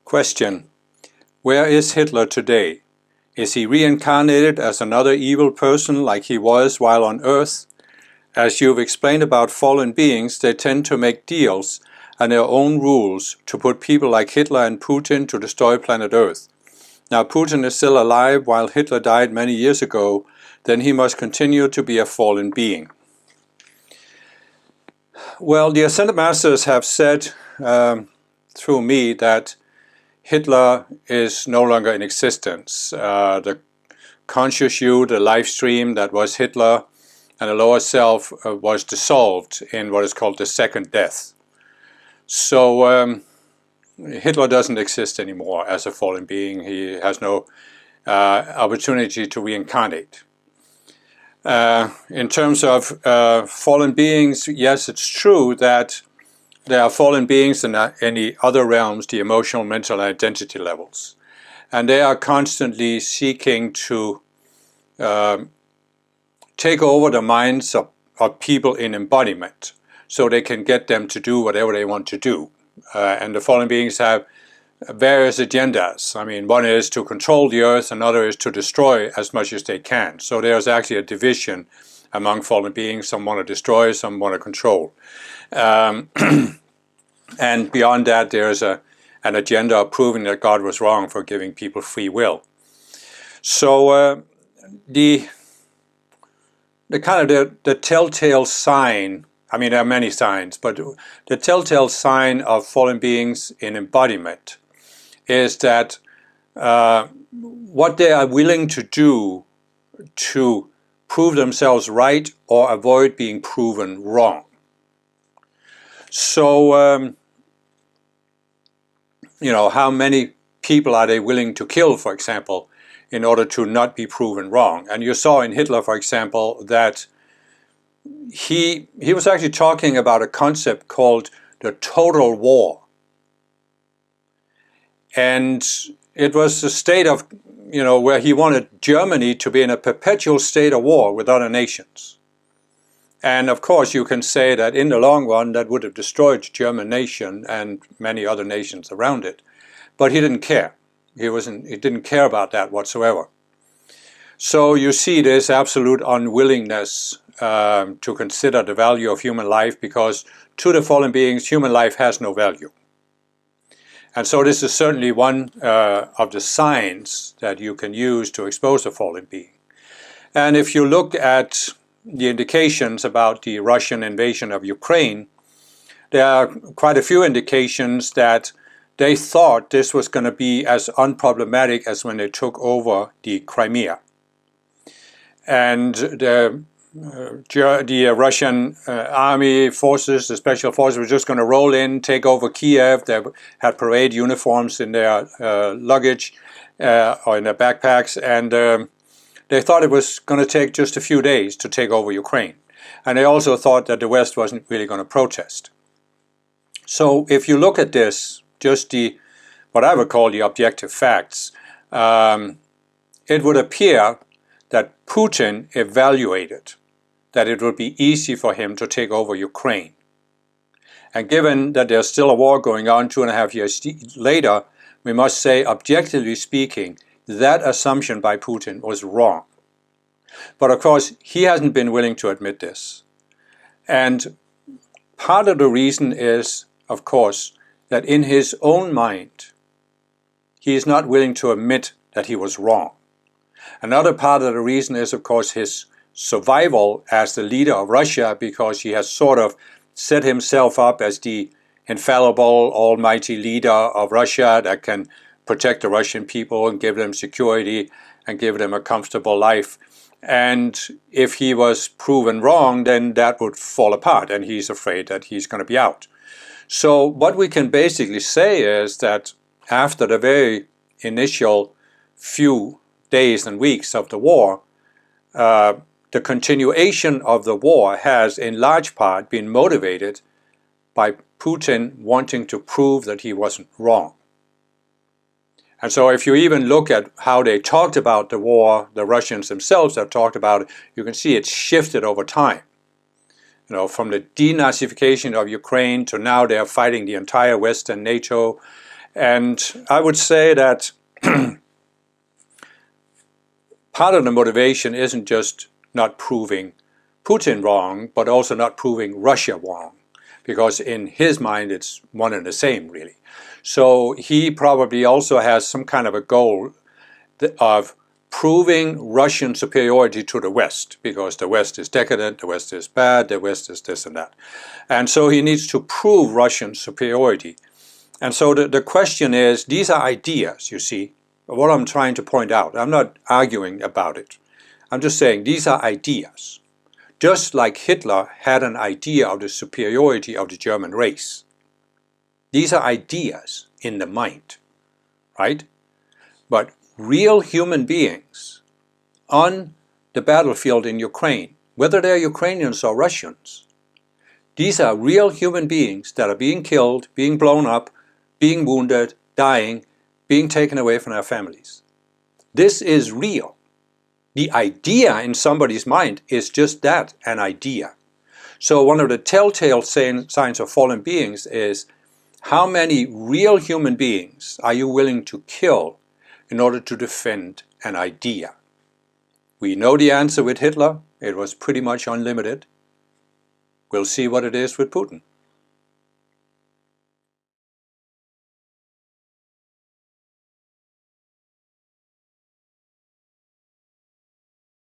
Question: where is Hitler today? Is he reincarnated as another evil person like he was while on Earth? As you've explained about fallen beings, they tend to make deals and their own rules to put people like Hitler and Putin to destroy planet Earth. Now Putin is still alive while Hitler died many years ago, then he must continue to be a fallen being. Well, the Ascended Masters have said through me that Hitler is no longer in existence. The conscious you, the life stream that was Hitler and the lower self was dissolved in what is called the second death. So Hitler doesn't exist anymore as a fallen being. He has no opportunity to reincarnate. In terms of fallen beings, yes, it's true that there are fallen beings in the other realms, the emotional, mental, and identity levels. And they are constantly seeking to take over the minds of people in embodiment so they can get them to do whatever they want to do. And the fallen beings have various agendas. I mean, one is to control the earth, another is to destroy as much as they can. So there's actually a division among fallen beings. Some want to destroy, some want to control. And beyond that, there's an agenda of proving that God was wrong for giving people free will. So the kind of the telltale sign, I mean, there are many signs, but the telltale sign of fallen beings in embodiment is that what they are willing to do to prove themselves right or avoid being proven wrong. So, you know, how many people are they willing to kill, for example, in order to not be proven wrong? And you saw in Hitler, for example, that he was actually talking about a concept called the total war. And it was a state of, you know, where he wanted Germany to be in a perpetual state of war with other nations. And of course you can say that in the long run that would have destroyed the German nation and many other nations around it. But he didn't care. He didn't care about that whatsoever. So you see this absolute unwillingness to consider the value of human life, because to the fallen beings human life has no value. And so this is certainly one of the signs that you can use to expose a fallen being. And if you look at the indications about the Russian invasion of Ukraine, there are quite a few indications that they thought this was going to be as unproblematic as when they took over the Crimea. And the Russian army forces, the special forces, were just going to roll in, take over Kiev. They had parade uniforms in their luggage or in their backpacks, and they thought it was going to take just a few days to take over Ukraine. And they also thought that the West wasn't really going to protest. So if you look at this, just what I would call the objective facts, it would appear that Putin evaluated that it would be easy for him to take over Ukraine. And given that there's still a war going on 2.5 years later, we must say, objectively speaking, that assumption by Putin was wrong. But of course, he hasn't been willing to admit this. And part of the reason is, of course, that in his own mind, he is not willing to admit that he was wrong. Another part of the reason is, of course, his survival as the leader of Russia, because he has sort of set himself up as the infallible, almighty leader of Russia that can protect the Russian people and give them security and give them a comfortable life. And if he was proven wrong, then that would fall apart, and he's afraid that he's going to be out. So what we can basically say is that after the very initial few days and weeks of the war, the continuation of the war has in large part been motivated by Putin wanting to prove that he wasn't wrong. And so if you even look at how they talked about the war, the Russians themselves have talked about it, you can see it's shifted over time. You know, from the denazification of Ukraine to now they're fighting the entire West and NATO. And I would say that part of the motivation isn't just not proving Putin wrong, but also not proving Russia wrong, because in his mind it's one and the same, really. So he probably also has some kind of a goal of proving Russian superiority to the West, because the West is decadent, the West is bad, the West is this and that. And so he needs to prove Russian superiority. And so the question is, these are ideas, you see, what I'm trying to point out. I'm not arguing about it. I'm just saying these are ideas. Just like Hitler had an idea of the superiority of the German race. These are ideas in the mind, right? But real human beings on the battlefield in Ukraine, whether they're Ukrainians or Russians, these are real human beings that are being killed, being blown up, being wounded, dying, being taken away from their families. This is real. The idea in somebody's mind is just that, an idea. So one of the telltale signs of fallen beings is, how many real human beings are you willing to kill in order to defend an idea? We know the answer with Hitler. It was pretty much unlimited. We'll see what it is with Putin.